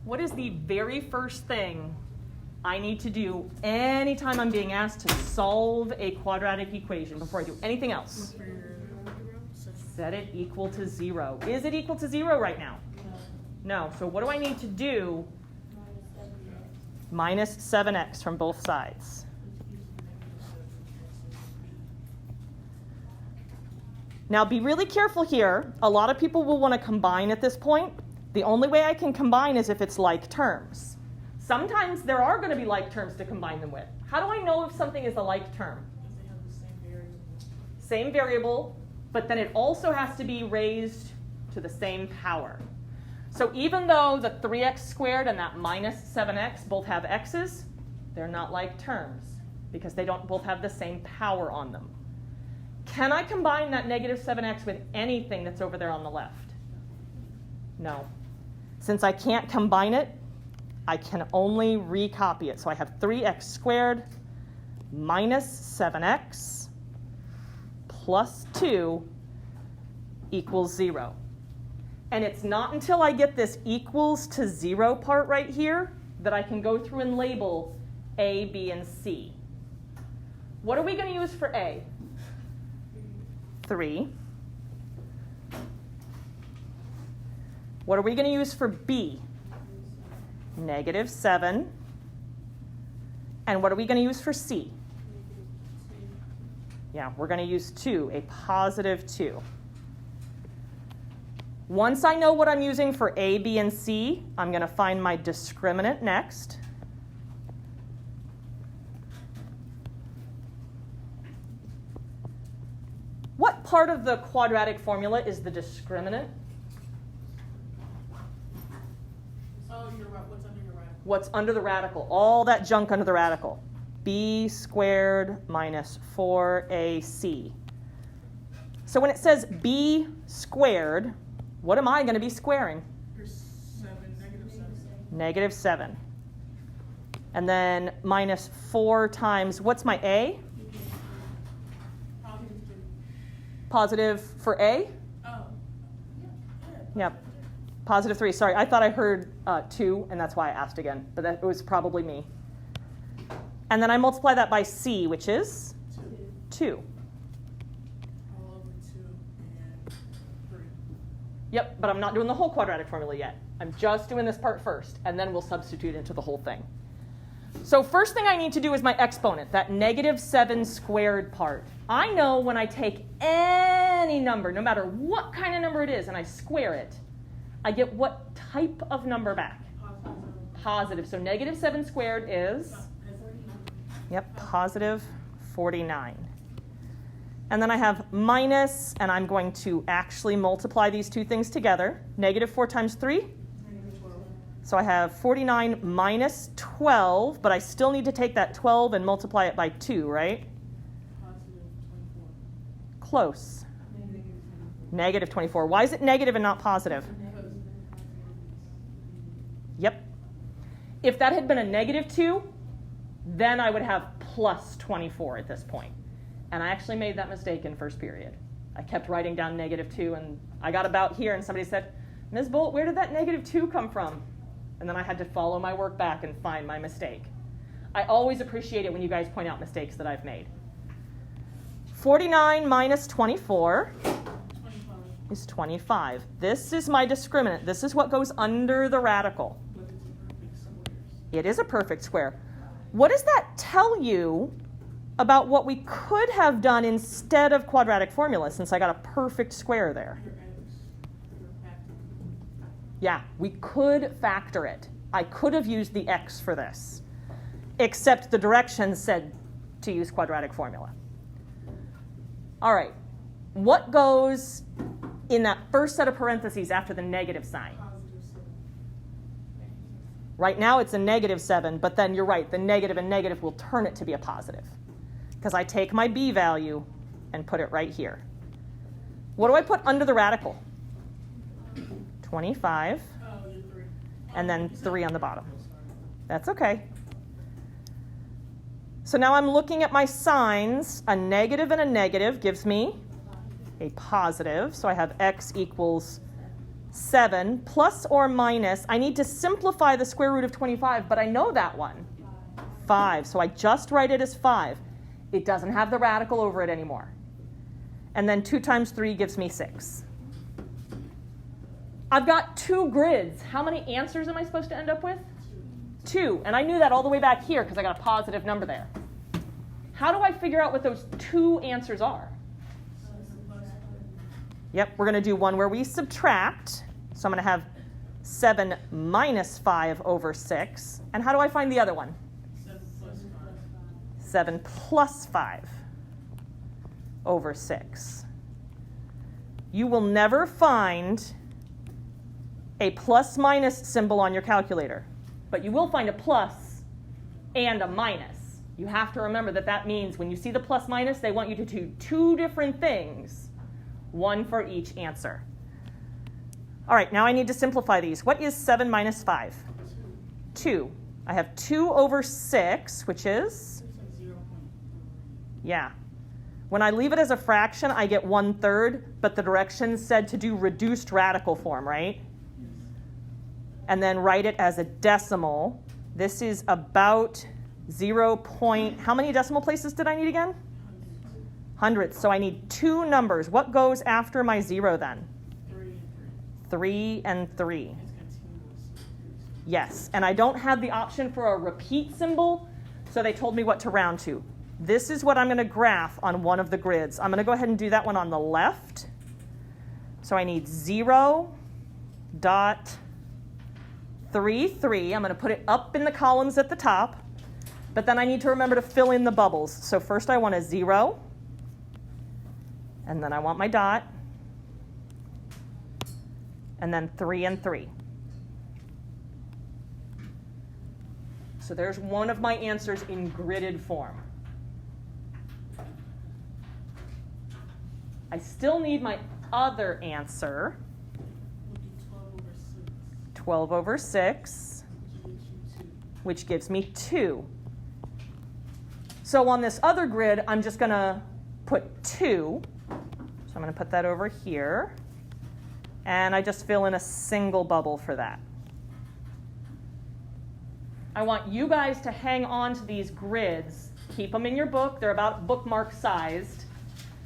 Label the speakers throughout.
Speaker 1: What is the very first thing I need to do anytime I'm being asked to solve a quadratic equation before I do anything else? Set it equal to 0. Is it equal to 0 right now? No. So what do I need to do? Minus 7x from both sides. Now be really careful here. A lot of people will want to combine at this point. The only way I can combine is if it's like terms. Sometimes there are going to be like terms to combine them with. How do I know if something is a like term?
Speaker 2: Because they have the same variable.
Speaker 1: Same variable, but then it also has to be raised to the same power. So even though the 3x squared and that minus 7x both have x's, they're not like terms because they don't both have the same power on them. Can I combine that negative 7x with anything that's over there on the left? No. Since I can't combine it, I can only recopy it. So I have 3x squared minus 7x plus 2 equals 0. And it's not until I get this equals to 0 part right here that I can go through and label A, B, and C. What are we going to use for A? 3. What are we going to use for B? Negative 7. And what are we going to use for C? Yeah, we're going to use 2, a positive 2. Once I know what I'm using for A, B, and C, I'm going to find my discriminant next. What part of the quadratic formula is the discriminant?
Speaker 2: What's under your radical?
Speaker 1: What's under the radical? All that junk under the radical. B squared minus 4AC. So when it says B squared, what am I going to be squaring?
Speaker 2: Here's 7, negative 7.
Speaker 1: Negative 7. And then minus 4 times, what's my A?
Speaker 2: Positive 3.
Speaker 1: Positive for A?
Speaker 2: Oh.
Speaker 1: Yep. Positive 3. Sorry, I thought I heard 2, and that's why I asked again. But that was probably me. And then I multiply that by C, which is 2.
Speaker 2: All over 2 and 3.
Speaker 1: Yep, but I'm not doing the whole quadratic formula yet. I'm just doing this part first, and then we'll substitute into the whole thing. So first thing I need to do is my exponent, that negative 7 squared part. I know when I take any number, no matter what kind of number it is, and I square it, I get what type of number back? Positive. So negative 7 squared is? Yep, positive 49. And then I have minus, and I'm going to actually multiply these two things together. Negative 4 times 3?
Speaker 2: Negative 12.
Speaker 1: So I have 49 minus 12, but I still need to take that 12 and multiply it by 2, right?
Speaker 2: Positive 24.
Speaker 1: Close.
Speaker 2: Negative 24.
Speaker 1: Negative 24. Why is it negative and not positive? Yep. If that had been a negative 2, then I would have plus 24 at this point. And I actually made that mistake in first period. I kept writing down negative 2, and I got about here, and somebody said, Ms. Bolt, where did that negative 2 come from? And then I had to follow my work back and find my mistake. I always appreciate it when you guys point out mistakes that I've made. 49 minus 24 is 25. This is my discriminant. This is what goes under the radical. It is a perfect square. What does that tell you about what we could have done instead of quadratic formula, since I got a perfect square there? Yeah, we could factor it. I could have used the x for this, except the directions said to use quadratic formula. All right, what goes in that first set of parentheses after the negative sign? Right now it's a negative 7, but then you're right, the negative and negative will turn it to be a positive, because I take my b value and put it right here. What do I put under the radical? 25, and then 3 on the bottom. That's okay. So now I'm looking at my signs. A negative and a negative gives me a positive. So I have x equals 7 plus or minus, I need to simplify the square root of 25, but I know that one. 5. So I just write it as 5. It doesn't have the radical over it anymore. And then 2 times 3 gives me 6. I've got 2 grids. How many answers am I supposed to end up with? 2. And I knew that all the way back here because I got a positive number there. How do I figure out what those 2 answers are? Yep, we're going to do one where we subtract. So I'm going to have 7 minus 5 over 6. And how do I find the other one? 7 plus 5 over 6. You will never find a plus minus symbol on your calculator, but you will find a plus and a minus. You have to remember that that means when you see the plus minus, they want you to do 2 different things, one for each answer. All right, now I need to simplify these. What is 7 minus 5? 2. I have 2 over 6, which is? Yeah. When I leave it as a fraction, I get 1/3, but the directions said to do reduced radical form, right? And then write it as a decimal. This is about 0. How many decimal places did I need again? Hundredths. So I need 2 numbers. What goes after my 0 then? 3 and 3. Yes, and I don't have the option for a repeat symbol, so they told me what to round to. This is what I'm going to graph on one of the grids. I'm going to go ahead and do that one on the left. So I need 0.33. I'm going to put it up in the columns at the top, but then I need to remember to fill in the bubbles. So first I want a 0, and then I want my dot, and then 3 and 3. So there's one of my answers in gridded form. I still need my other answer, 12 over 6, which gives me 2. So on this other grid, I'm just going to put 2. So I'm going to put that over here. And I just fill in a single bubble for that. I want you guys to hang on to these grids. Keep them in your book. They're about bookmark sized.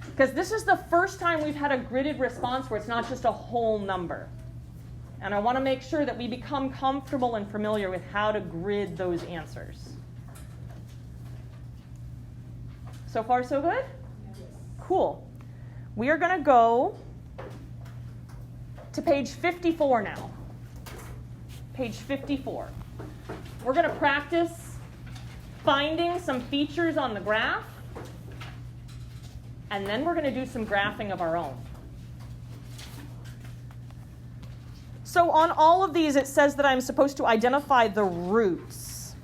Speaker 1: Because this is the first time we've had a gridded response where it's not just a whole number. And I want to make sure that we become comfortable and familiar with how to grid those answers. So far, so good? Yes. Cool. We are going to go to page 54 now. Page 54. We're going to practice finding some features on the graph, and then we're going to do some graphing of our own. So on all of these, it says that I'm supposed to identify the roots.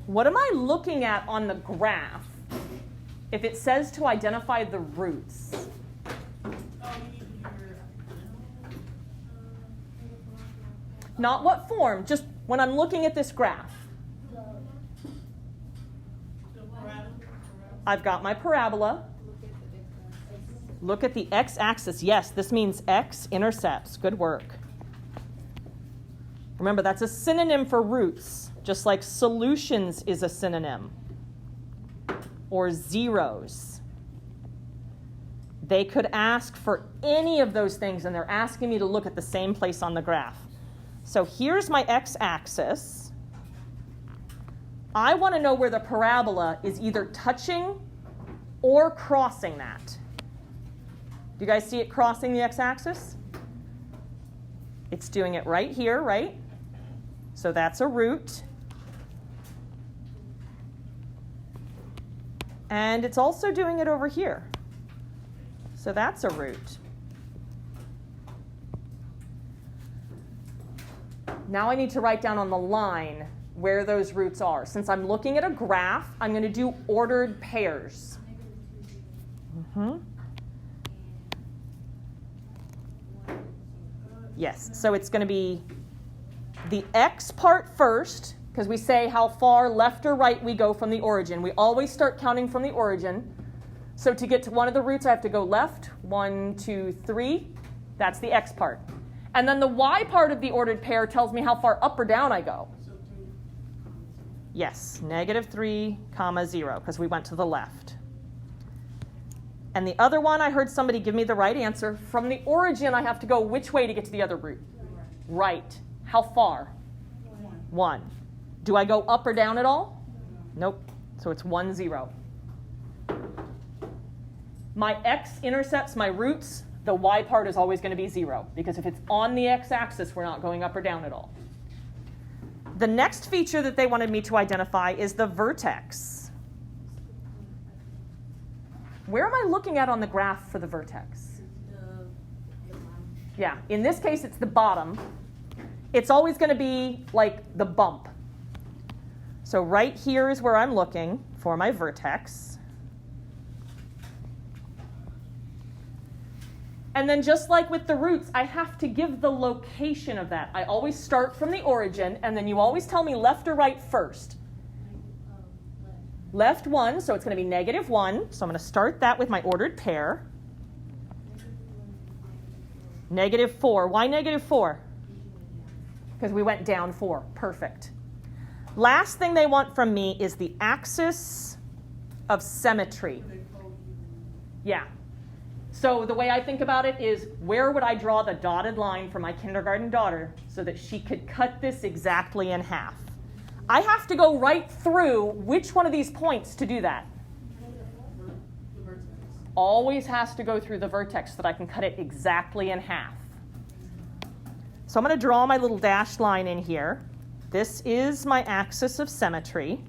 Speaker 1: What am I looking at on the graph if it says to identify the roots? Not what form, just when I'm looking at this graph. I've got my parabola. Look at the x-axis. Yes, this means x-intercepts. Good work. Remember, that's a synonym for roots, just like solutions is a synonym. Or zeros. They could ask for any of those things, and they're asking me to look at the same place on the graph. So here's my x-axis. I want to know where the parabola is either touching or crossing that. Do you guys see it crossing the x-axis? It's doing it right here, right? So that's a root. And it's also doing it over here. So that's a root. Now I need to write down on the line where those roots are. Since I'm looking at a graph, I'm going to do ordered pairs. Yes, so it's going to be the x part first, because we say how far left or right we go from the origin. We always start counting from the origin. So to get to one of the roots, I have to go left, 1, 2, 3. That's the x part. And then the y part of the ordered pair tells me how far up or down I go.
Speaker 2: So 3,
Speaker 1: Yes, -3, 0, because we went to the left. And the other one, I heard somebody give me the right answer. From the origin, I have to go which way to get to the other root? Right. How far? 1. Do I go up or down at all? Nope. So it's 1, 0. My x intercepts my roots. The y part is always going to be 0, because if it's on the x-axis, we're not going up or down at all. The next feature that they wanted me to identify is the vertex. Where am I looking at on the graph for the vertex? Yeah, in this case, it's the bottom. It's always going to be like the bump. So right here is where I'm looking for my vertex. And then just like with the roots, I have to give the location of that. I always start from the origin, and then you always tell me left or right first. Left 1, so it's going to be -1. So I'm going to start that with my ordered pair. -4. Why -4? Because we went down 4. Perfect. Last thing they want from me is the axis of symmetry. Yeah. So the way I think about it is, where would I draw the dotted line for my kindergarten daughter so that she could cut this exactly in half? I have to go right through which one of these points to do that?
Speaker 2: the vertex.
Speaker 1: Always has to go through the vertex so that I can cut it exactly in half. So I'm going to draw my little dashed line in here. This is my axis of symmetry.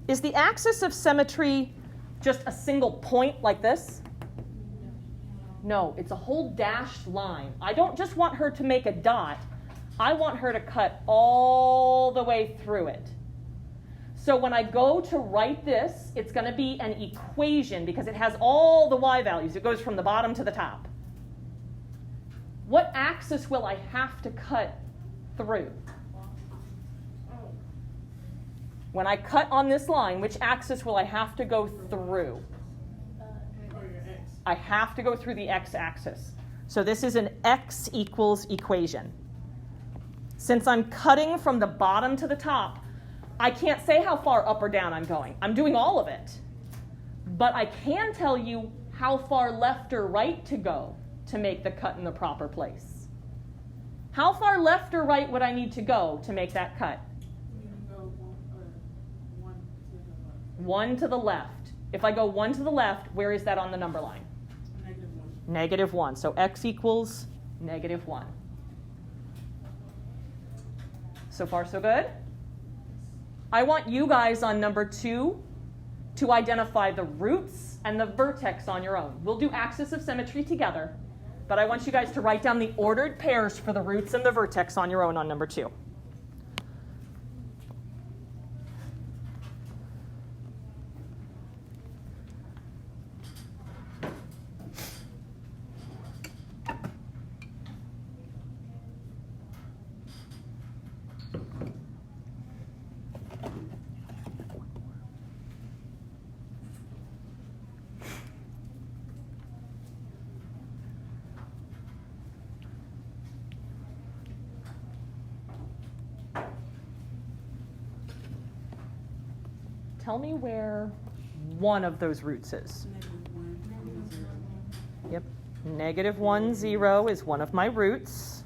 Speaker 1: Is the axis of symmetry just a single point like this? No, it's a whole dashed line. I don't just want her to make a dot. I want her to cut all the way through it. So when I go to write this, it's going to be an equation because it has all the y values. It goes from the bottom to the top. What axis will I have to cut through? When I cut on this line, which axis will I have to go through?
Speaker 2: Or your x.
Speaker 1: I have to go through the x-axis. So this is an x equals equation. Since I'm cutting from the bottom to the top, I can't say how far up or down I'm going. I'm doing all of it. But I can tell you how far left or right to go to make the cut in the proper place. How far left or right would I need to go to make that cut?
Speaker 2: You can go 1 to the left.
Speaker 1: 1 to the left. If I go 1 to the left, where is that on the number line?
Speaker 2: -1.
Speaker 1: -1. So x equals -1. So far, so good? I want you guys on number 2 to identify the roots and the vertex on your own. We'll do axis of symmetry together, but I want you guys to write down the ordered pairs for the roots and the vertex on your own on number 2. Tell me where one of those roots is.
Speaker 2: -1,
Speaker 1: Yep. -1, 0 is one of my roots.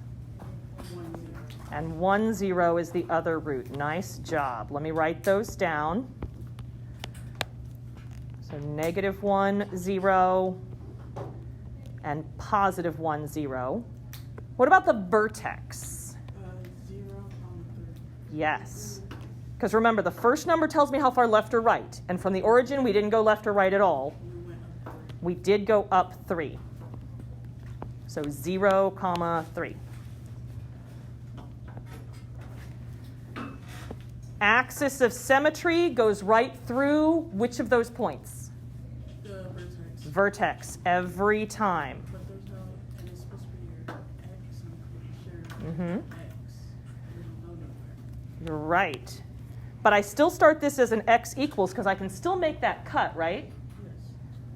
Speaker 2: 1, 0.
Speaker 1: And 1, 0 is the other root. Nice job. Let me write those down. So -1, 0, and +1, 0. What about the vertex?
Speaker 2: 0, 3.
Speaker 1: Yes. Because remember, the first number tells me how far left or right. And from the origin, we didn't go left or right at all.
Speaker 2: We went up 3.
Speaker 1: We did go up 3. So 0, 3. Axis of symmetry goes right through which of those points?
Speaker 2: The vertex.
Speaker 1: Vertex, every time.
Speaker 2: But there's no, and it's supposed to be your x, I'm pretty sure.
Speaker 1: Mhm.
Speaker 2: X. There's no number.
Speaker 1: You're right. But I still start this as an x equals because I can still make that cut, right?
Speaker 2: Yes.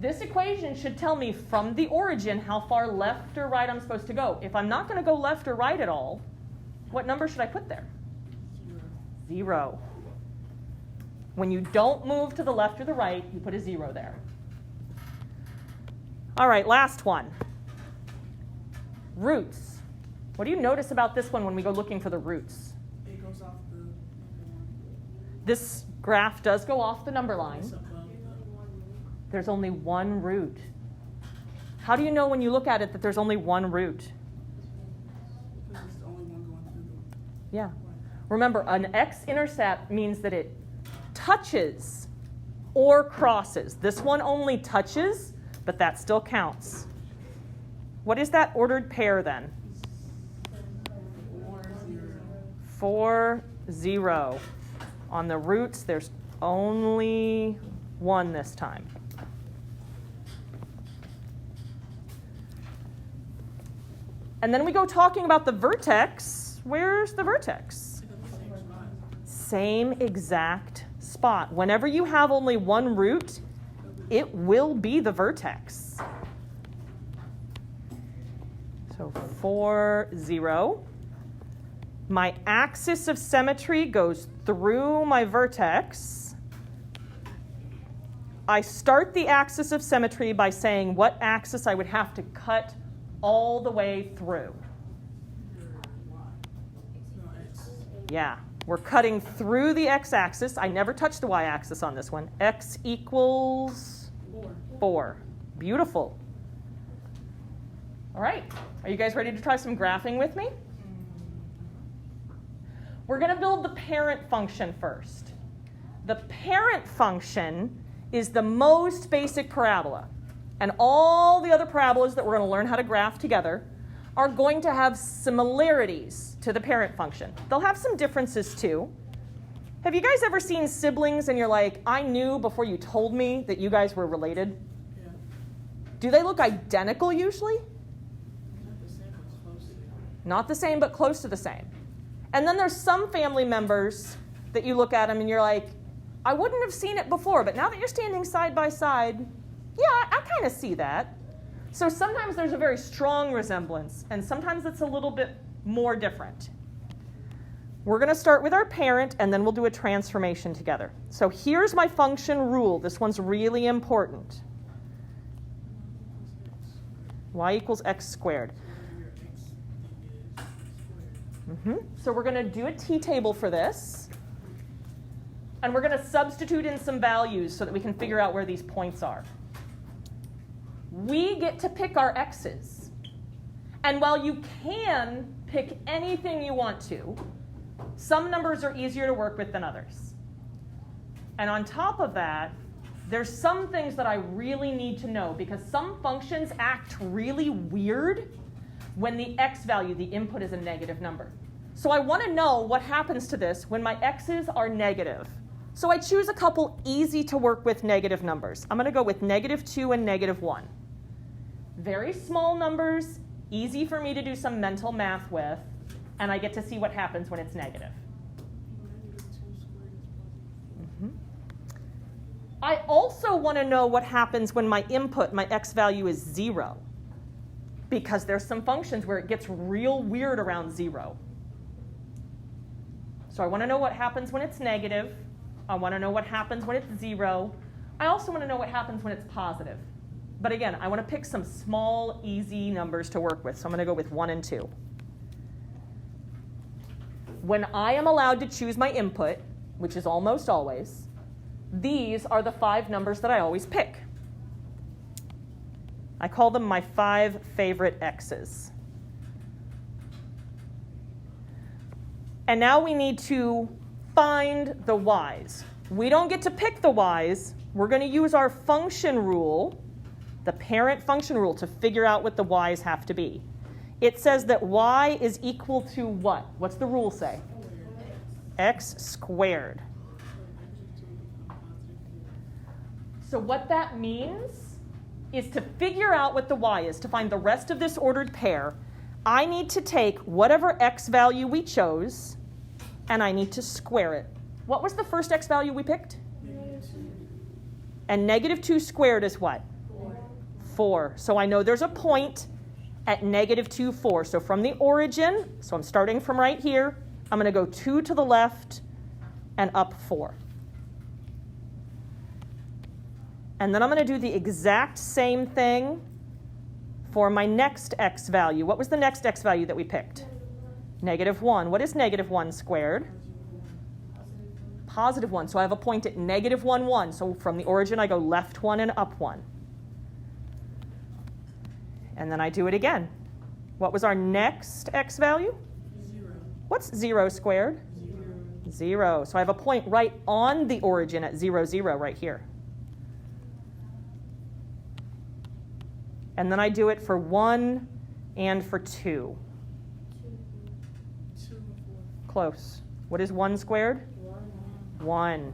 Speaker 1: This equation should tell me from the origin how far left or right I'm supposed to go. If I'm not going to go left or right at all, what number should I put there? 0. When you don't move to the left or the right, you put a 0 there. All right, last one. Roots. What do you notice about this one when we go looking for the roots?
Speaker 2: It goes off the number one.
Speaker 1: This graph does go off the number line.
Speaker 2: It's above
Speaker 1: There's only one root. How do you know when you look at it that there's only one root?
Speaker 2: because it's the only one going through the
Speaker 1: Yeah.
Speaker 2: line.
Speaker 1: Remember, an x-intercept means that it touches or crosses. This one only touches, but that still counts. What is that ordered pair then?
Speaker 2: 4, 0.
Speaker 1: 4, 0. On the roots, there's only one this time. And then we go talking about the vertex. Where's the vertex?
Speaker 2: It's at the same spot.
Speaker 1: Same exact spot. Whenever you have only one root, it will be the vertex. So 4, 0. My axis of symmetry goes through my vertex. I start the axis of symmetry by saying what axis I would have to cut all the way through.
Speaker 2: No, X.
Speaker 1: Yeah, we're cutting through the x-axis. I never touched the y-axis on this one. X equals 4. Beautiful. All right, are you guys ready to try some graphing with me? We're going to build the parent function first. The parent function is the most basic parabola. And all the other parabolas that we're going to learn how to graph together are going to have similarities to the parent function. They'll have some differences too. Have you guys ever seen siblings and you're like, I knew before you told me that you guys were related?
Speaker 2: Yeah.
Speaker 1: Do they look identical usually?
Speaker 2: Not the same, but close.
Speaker 1: Not the same, but close to the same. And then there's some family members that you look at them and you're like, I wouldn't have seen it before, but now that you're standing side by side, yeah, I kind of see that. So sometimes there's a very strong resemblance, and sometimes it's a little bit more different. We're going to start with our parent, and then we'll do a transformation together. So here's my function rule. This one's really important. Y equals x squared.
Speaker 2: Your X is squared.
Speaker 1: So we're going to do a t-table for this. And we're going to substitute in some values so that we can figure out where these points are. We get to pick our x's. And while you can pick anything you want to, some numbers are easier to work with than others. And on top of that, there's some things that I really need to know because some functions act really weird when the x value, the input, is a negative number. So I want to know what happens to this when my x's are negative. So I choose a couple easy to work with negative numbers. I'm going to go with -2 and -1. Very small numbers, easy for me to do some mental math with, and I get to see what happens when it's negative.
Speaker 2: -2 squared is positive.
Speaker 1: I also want to know what happens when my input, my x value, is 0. Because there's some functions where it gets real weird around 0. So I want to know what happens when it's negative. I want to know what happens when it's 0. I also want to know what happens when it's positive. But again, I want to pick some small, easy numbers to work with. So I'm going to go with 1 and 2. When I am allowed to choose my input, which is almost always, these are the 5 numbers that I always pick. I call them my 5 favorite x's. And now we need to find the y's. We don't get to pick the y's. We're going to use our function rule, the parent function rule, to figure out what the y's have to be. It says that y is equal to what? What's the rule say? X squared. So what that means is to figure out what the y is, to find the rest of this ordered pair, I need to take whatever x value we chose and I need to square it. What was the first x value we picked? And negative 2 squared is what? 4. So I know there's a point at negative 2, 4. So from the origin, so I'm starting from right here, I'm going to go 2 to the left and up 4. And then I'm going to do the exact same thing for my next x value. What was the next x value that we picked? Negative 1. What is negative 1 squared? Positive 1. So I have a point at negative 1, 1. So from the origin, I go left 1 and up 1. And then I do it again. What was our next x value?
Speaker 2: 0.
Speaker 1: What's 0 squared? 0. So I have a point right on the origin at 0, 0 right here. And then I do it for 1 and for 2.
Speaker 2: 2 and 4.
Speaker 1: Close. What is 1 squared? 1.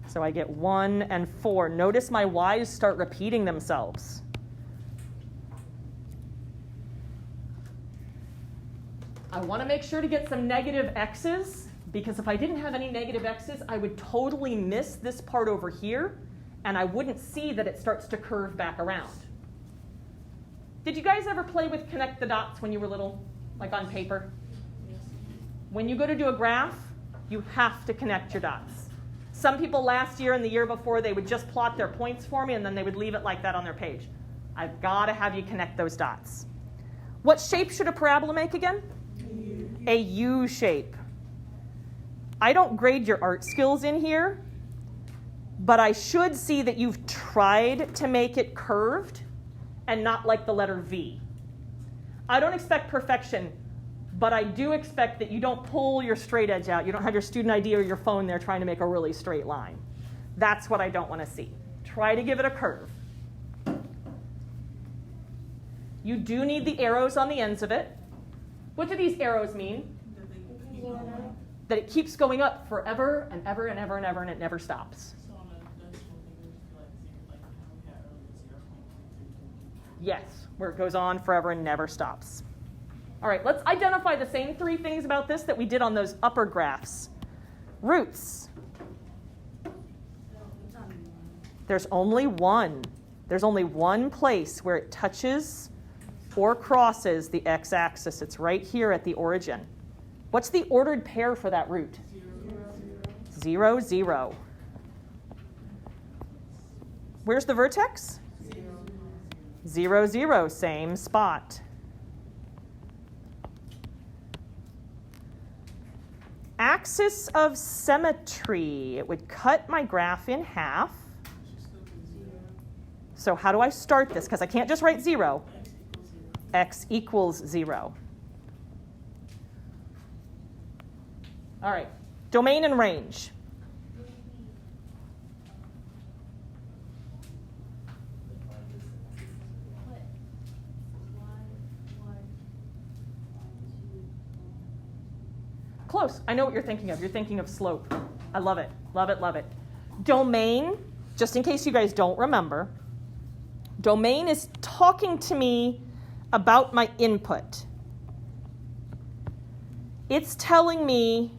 Speaker 1: So I get 1 and 4. Notice my y's start repeating themselves. I want to make sure to get some negative x's, because if I didn't have any negative x's, I would totally miss this part over here, and I wouldn't see that it starts to curve back around. Did you guys ever play with connect the dots when you were little, like on paper?
Speaker 2: Yes.
Speaker 1: When you go to do a graph, you have to connect your dots. Some people last year and the year before, they would just plot their points for me, and then they would leave it like that on their page. I've got to have you connect those dots. What shape should a parabola make again? A U shape. I don't grade your art skills in here, but I should see that you've tried to make it curved and not like the letter V. I don't expect perfection, but I do expect that you don't pull your straight edge out. You don't have your student ID or your phone there trying to make a really straight line. That's what I don't want to see. Try to give it a curve. You do need the arrows on the ends of it. What do these arrows mean? That it keeps going up forever and ever and ever and ever, and it never stops.
Speaker 2: So on a decimal figure, like how we had earlier, 0.22.
Speaker 1: Yes, where it goes on forever and never stops. All right, let's identify the same 3 things about this that we did on those upper graphs. Roots. There's only one. There's only one place where it touches or crosses the x-axis. It's right here at the origin. What's the ordered pair for that root? 0, 0. Where's the vertex? 0, 0, same spot. Axis of symmetry. It would cut my graph in half. So how do I start this? Because I can't just write 0. X equals 0. All right, domain and range. Close. I know what you're thinking of. You're thinking of slope. I love it. Love it, love it. Domain, just in case you guys don't remember, domain is talking to me about my input. It's telling me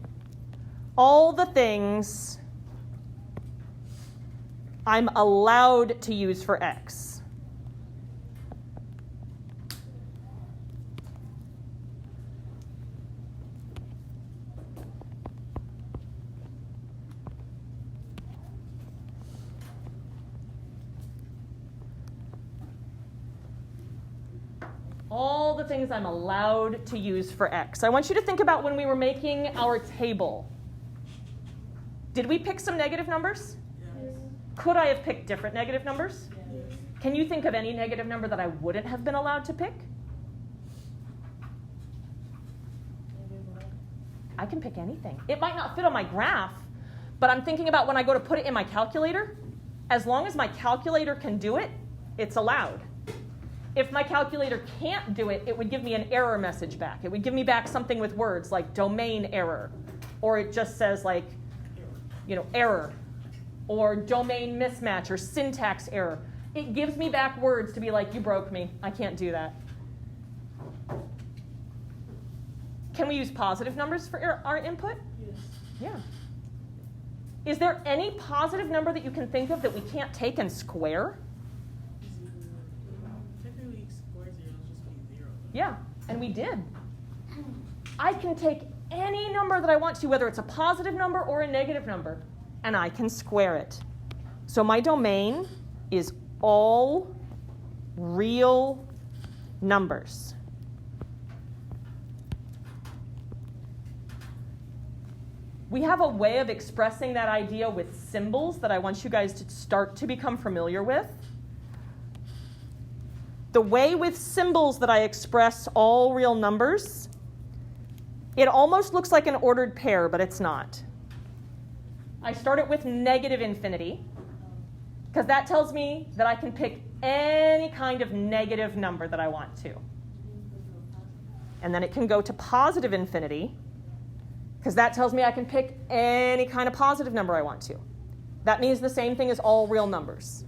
Speaker 1: all the things I'm allowed to use for x. All the things I'm allowed to use for x. I want you to think about when we were making our table. Did we pick some negative numbers?
Speaker 2: Yes.
Speaker 1: Could I have picked different negative numbers?
Speaker 2: Yes.
Speaker 1: Can you think of any negative number that I wouldn't have been allowed to pick? I can pick anything. It might not fit on my graph, but I'm thinking about when I go to put it in my calculator. As long as my calculator can do it, it's allowed. If my calculator can't do it, it would give me an error message back. It would give me back something with words like domain error, or it just says like, error, or domain mismatch, or syntax error. It gives me back words to be like, you broke me. I can't do that. Can we use positive numbers for our input?
Speaker 2: Yes.
Speaker 1: Yeah. Is there any positive number that you can think of that we can't take and square?
Speaker 2: 0. Technically, square 0 is just be 0.
Speaker 1: Yeah, and we did. I can take any number that I want to, whether it's a positive number or a negative number, and I can square it. So my domain is all real numbers. We have a way of expressing that idea with symbols that I want you guys to start to become familiar with. The way with symbols that I express all real numbers, it almost looks like an ordered pair, but it's not. I start it with negative infinity, because that tells me that I can pick any kind of negative number that I want to. And then it can go to positive infinity, because that tells me I can pick any kind of positive number I want to. That means the same thing as all real numbers.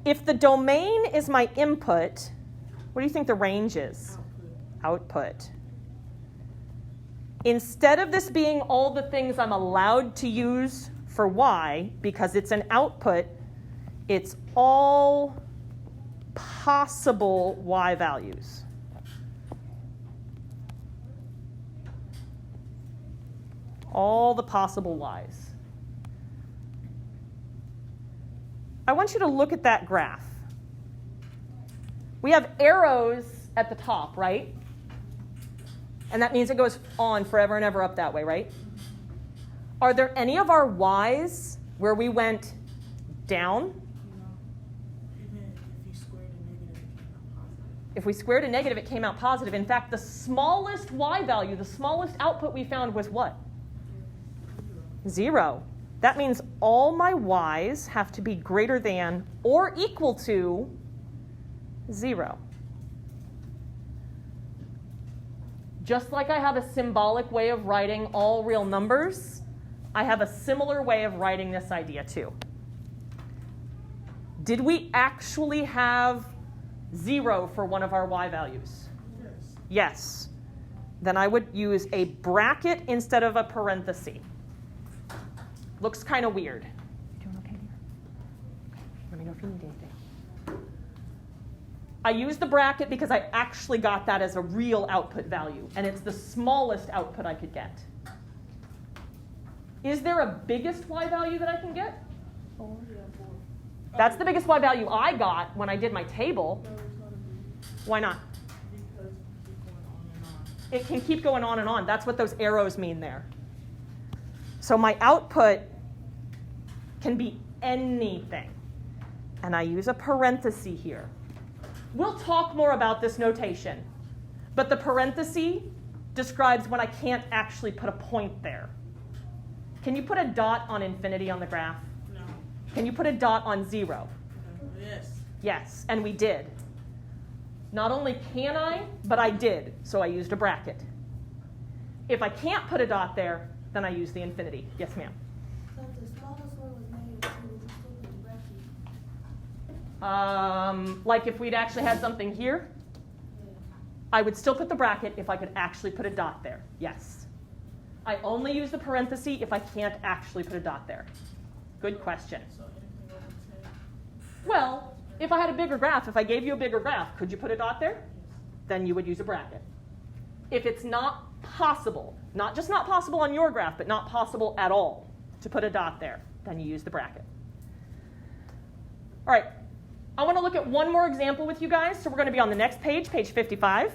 Speaker 1: If the domain is my input, what do you think the range is? Output. Instead of this being all the things I'm allowed to use for y, because it's an output, it's all possible y values. All the possible y's. I want you to look at that graph. We have arrows at the top, right? And that means it goes on forever and ever up that way, right? Are there any of our y's where we went down?
Speaker 2: Even if you squared a negative, it came out positive.
Speaker 1: If we squared a negative, it came out positive. In fact, the smallest y value, the smallest output we found was what? 0. That means all my y's have to be greater than or equal to 0. Just like I have a symbolic way of writing all real numbers, I have a similar way of writing this idea too. Did we actually have 0 for one of our y values?
Speaker 2: Yes.
Speaker 1: Yes. Then I would use a bracket instead of a parenthesis. Looks kind of weird. You doing okay, dear? Let me know if you need anything. I use the bracket because I actually got that as a real output value, and it's the smallest output I could get. Is there a biggest y value that I can get?
Speaker 2: 4. Yeah, 4.
Speaker 1: That's the biggest y value I got when I did my table.
Speaker 2: No, it's not a B.
Speaker 1: Why not?
Speaker 2: Because you keep going on and on.
Speaker 1: It can keep going on and on. That's what those arrows mean there. So my output can be anything. And I use a parenthesis here. We'll talk more about this notation. But the parenthesis describes when I can't actually put a point there. Can you put a dot on infinity on the graph?
Speaker 2: No.
Speaker 1: Can you put a dot on 0?
Speaker 2: Yes.
Speaker 1: Yes, and we did. Not only can I, but I did. So I used a bracket. If I can't put a dot there, then I use the infinity. Yes, ma'am?
Speaker 3: So if the smallest one was -2, would you still put the bracket?
Speaker 1: Like if we'd actually had something here,
Speaker 3: Yeah.
Speaker 1: I would still put the bracket if I could actually put a dot there. Yes. I only use the parenthesis if I can't actually put a dot there. Good question.
Speaker 2: So anything over 10.
Speaker 1: Well, if I had a bigger graph, if I gave you a bigger graph, could you put a dot there? Then you would use a bracket. If it's not possible, not just not possible on your graph, but not possible at all to put a dot there, then you use the bracket. All right, I want to look at one more example with you guys. So we're going to be on the next page, page 55.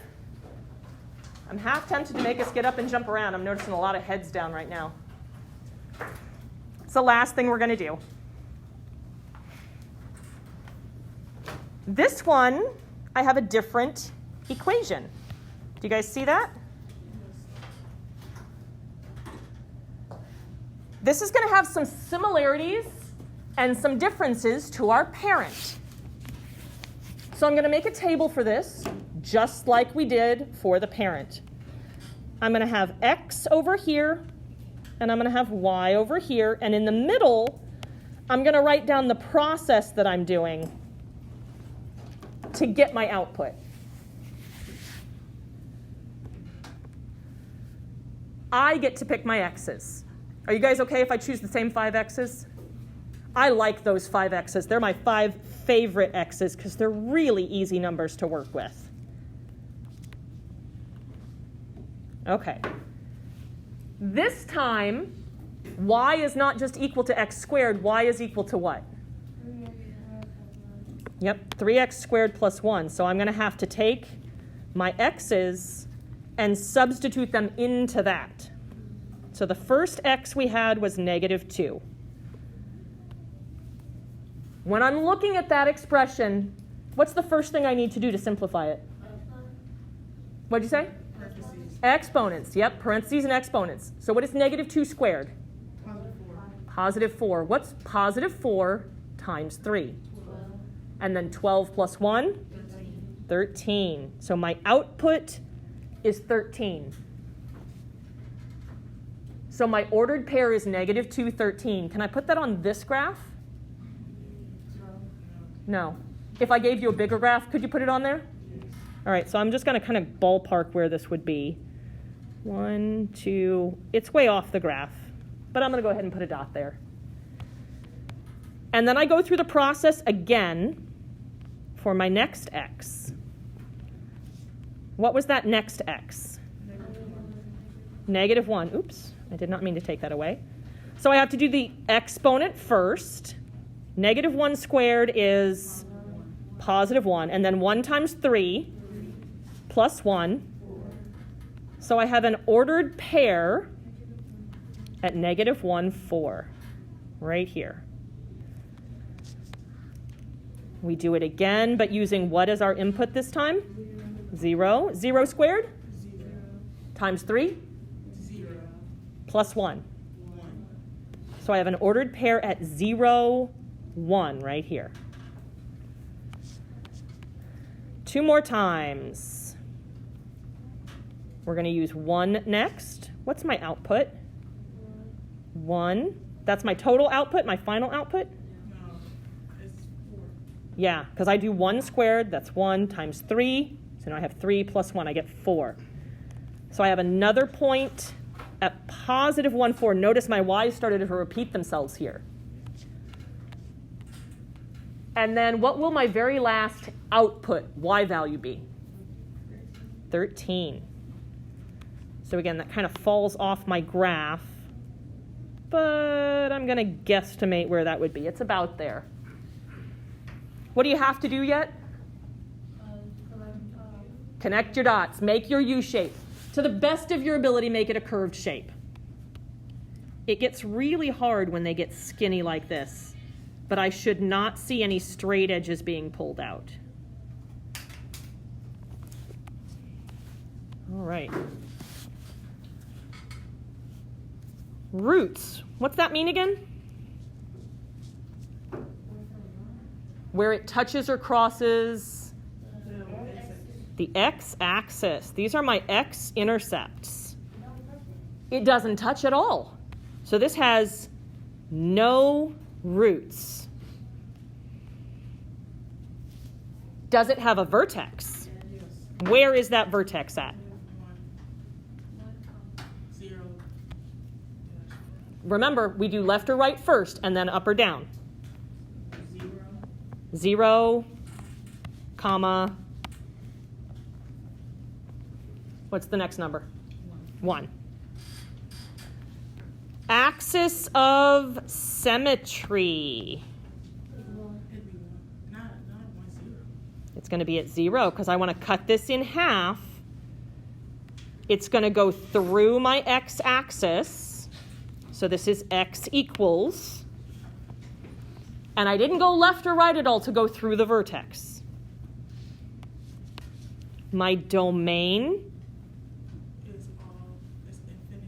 Speaker 1: I'm half tempted to make us get up and jump around. I'm noticing a lot of heads down right now. It's the last thing we're going to do. This one, I have a different equation. Do you guys see that? This is going to have some similarities and some differences to our parent. So I'm going to make a table for this, just like we did for the parent. I'm going to have x over here, and I'm going to have y over here. And in the middle, I'm going to write down the process that I'm doing to get my output. I get to pick my x's. Are you guys okay if I choose the same 5 x's? I like those 5 x's. They're my 5 favorite x's because they're really easy numbers to work with. Okay. This time, y is not just equal to x squared. Y is equal to what? Yep, 3x squared plus 1. So I'm going to have to take my x's and substitute them into that. So the first x we had was -2. When I'm looking at that expression, what's the first thing I need to do to simplify it? What'd you say?
Speaker 2: Parentheses.
Speaker 1: Exponents. Yep, parentheses and exponents. So what is -2 squared?
Speaker 2: Positive 4.
Speaker 1: +4. What's +4 times 3? And then 12 plus 1? 13. So my output is 13. So my ordered pair is -2, 13. Can I put that on this graph? No. If I gave you a bigger graph, could you put it on there? All right, so I'm just going to kind of ballpark where this would be. 1, 2. It's way off the graph, but I'm going to go ahead and put a dot there. And then I go through the process again for my next x. What was that next x? -1. Oops, I did not mean to take that away. So I have to do the exponent first. -1 squared is +1, and then 1 times 3 plus 1. So I have an ordered pair at -1, 4, right here. We do it again, but using what as our input this time? 0. 0 squared?
Speaker 2: 0.
Speaker 1: Times 3?
Speaker 2: 0.
Speaker 1: Plus 1.
Speaker 2: 1.
Speaker 1: So I have an ordered pair at 0, 1 right here. 2 more times. We're going to use 1 next. What's my output? 1. That's my total output, my final output?
Speaker 2: No, it's 4.
Speaker 1: Yeah, because I do 1 squared, that's 1 times 3. So now I have 3 plus 1, I get 4. So I have another point at +1, 4. Notice my y's started to repeat themselves here. And then what will my very last output y value be? 13. So again, that kind of falls off my graph, but I'm going to guesstimate where that would be. It's about there. What do you have to do yet? Connect your dots. Make your U shape. To the best of your ability, make it a curved shape. It gets really hard when they get skinny like this, but I should not see any straight edges being pulled out. All right. Roots. What's that mean again? Where it touches or crosses the x-axis. These are my x-intercepts. It doesn't touch at all. So this has no roots. Does it have a vertex?
Speaker 2: Yes.
Speaker 1: Where is that vertex at?
Speaker 2: 0.
Speaker 1: Remember, we do left or right first, and then up or down.
Speaker 2: 0.
Speaker 1: 0, comma. What's the next number? 1. Axis of symmetry.
Speaker 2: It'd be 1. Not 1, 0.
Speaker 1: It's going to be at 0 because I want to cut this in half. It's going to go through my x-axis. So this is x equals. And I didn't go left or right at all to go through the vertex. My domain.
Speaker 2: It's infinity.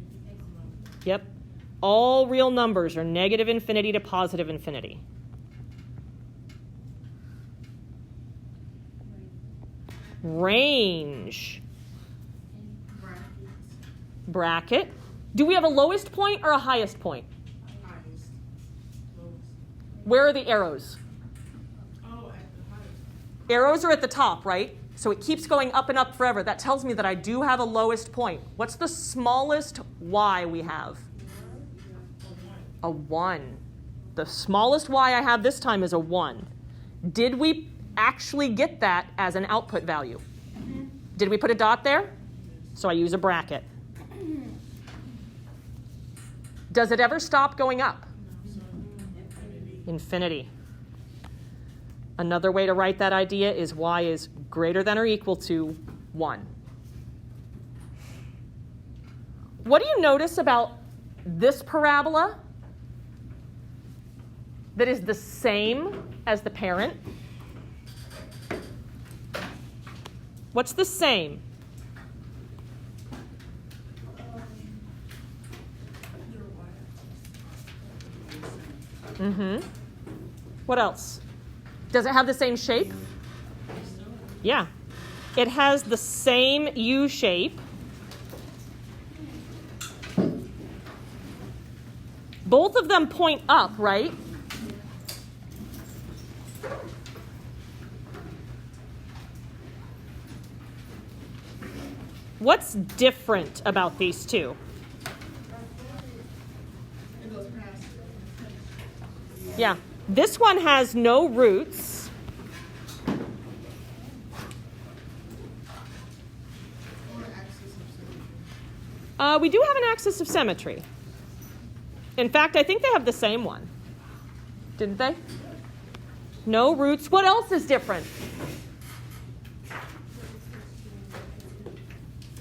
Speaker 1: Yep. All real numbers are negative infinity to positive infinity. Range. Bracket. Do we have a lowest point or a highest point?
Speaker 2: Highest. Lowest.
Speaker 1: Where are the arrows?
Speaker 2: Oh, at the highest.
Speaker 1: Arrows are at the top, right? So it keeps going up and up forever. That tells me that I do have a lowest point. What's the smallest y we have? A 1. The smallest y I have this time is a 1. Did we actually get that as an output value? Did we put a dot there? So I use a bracket. Does it ever stop going up? Infinity. Another way to write that idea is y is greater than or equal to 1. What do you notice about this parabola that is the same as the parent? What's the same? What else? Does it have the same shape? Yeah. It has the same U shape. Both of them point up, right? What's different about these two? Yeah, this one has no roots. We do have an axis of symmetry. In fact, I think they have the same one. Didn't they? No roots. What else is different?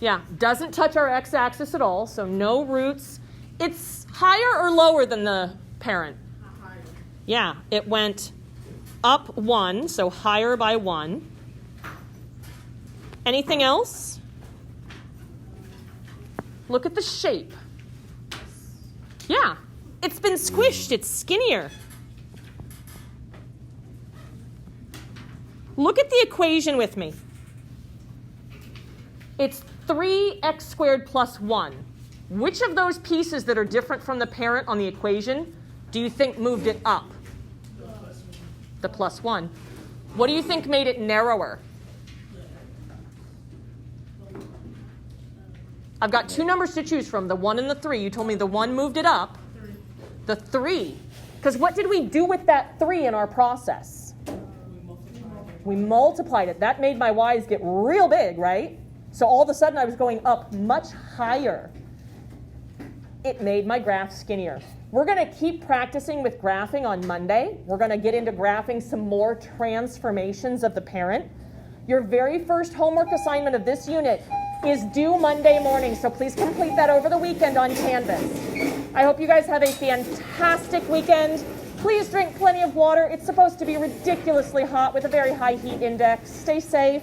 Speaker 1: Yeah, doesn't touch our x-axis at all, so no roots. It's higher or lower than the parent?
Speaker 2: Higher.
Speaker 1: Yeah, it went up 1, so higher by 1. Anything else? Look at the shape. Yeah, it's been squished. It's skinnier. Look at the equation with me. It's 3x squared plus 1. Which of those pieces that are different from the parent on the equation do you think moved it up? The plus 1. What do you think made it narrower? I've got two numbers to choose from, the 1 and the 3. You told me the 1 moved it up. The 3. Because what did we do with that 3 in our process? We multiplied it. That made my y's get real big, right? So all of a sudden I was going up much higher. It made my graph skinnier. We're going to keep practicing with graphing on Monday. We're going to get into graphing some more transformations of the parent. Your very first homework assignment of this unit is due Monday morning, so please complete that over the weekend on Canvas. I hope you guys have a fantastic weekend. Please drink plenty of water. It's supposed to be ridiculously hot with a very high heat index. Stay safe.